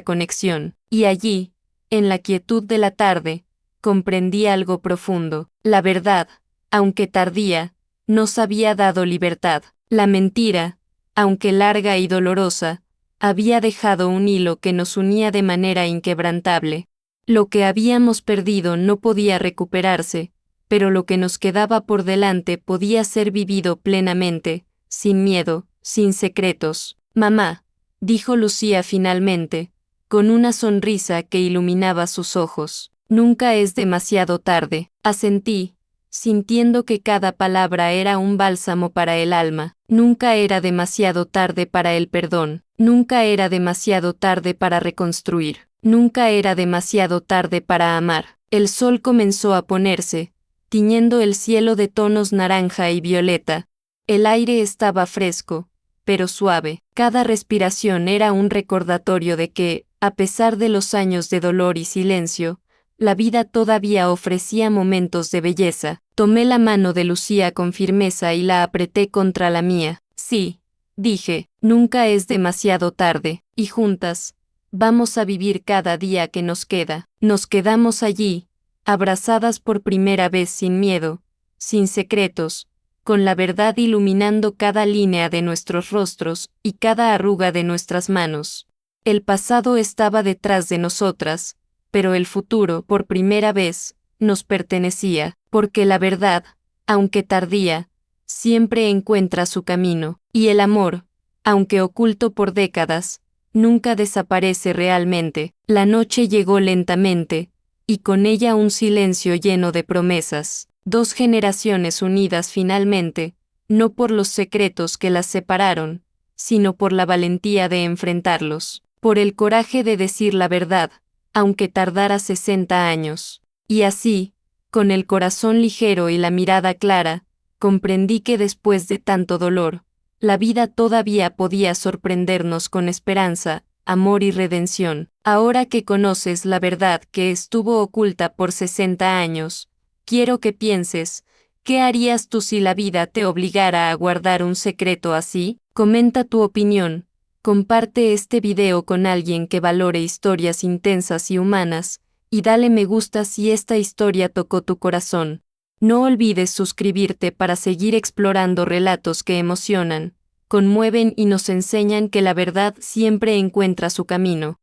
conexión. Y allí, en la quietud de la tarde, comprendí algo profundo. La verdad, aunque tardía, nos había dado libertad. La mentira, aunque larga y dolorosa, había dejado un hilo que nos unía de manera inquebrantable. Lo que habíamos perdido no podía recuperarse, pero lo que nos quedaba por delante podía ser vivido plenamente, sin miedo, sin secretos. Mamá, dijo Lucía finalmente, con una sonrisa que iluminaba sus ojos. Nunca es demasiado tarde. Asentí, sintiendo que cada palabra era un bálsamo para el alma. Nunca era demasiado tarde para el perdón. Nunca era demasiado tarde para reconstruir. Nunca era demasiado tarde para amar. El sol comenzó a ponerse, tiñendo el cielo de tonos naranja y violeta. El aire estaba fresco, pero suave. Cada respiración era un recordatorio de que, a pesar de los años de dolor y silencio, la vida todavía ofrecía momentos de belleza. Tomé la mano de Lucía con firmeza y la apreté contra la mía. Sí, dije, nunca es demasiado tarde, y juntas, vamos a vivir cada día que nos queda. Nos quedamos allí, abrazadas por primera vez sin miedo, sin secretos, con la verdad iluminando cada línea de nuestros rostros y cada arruga de nuestras manos. El pasado estaba detrás de nosotras, pero el futuro, por primera vez, nos pertenecía, porque la verdad, aunque tardía, siempre encuentra su camino, y el amor, aunque oculto por décadas, nunca desaparece realmente. La noche llegó lentamente, y con ella un silencio lleno de promesas. 2 generaciones unidas finalmente, no por los secretos que las separaron, sino por la valentía de enfrentarlos, por el coraje de decir la verdad, aunque tardara 60 años. Y así, con el corazón ligero y la mirada clara, comprendí que después de tanto dolor, la vida todavía podía sorprendernos con esperanza, amor y redención. Ahora que conoces la verdad que estuvo oculta por 60 años, quiero que pienses, ¿qué harías tú si la vida te obligara a guardar un secreto así? Comenta tu opinión. Comparte este video con alguien que valore historias intensas y humanas, y dale me gusta si esta historia tocó tu corazón. No olvides suscribirte para seguir explorando relatos que emocionan, conmueven y nos enseñan que la verdad siempre encuentra su camino.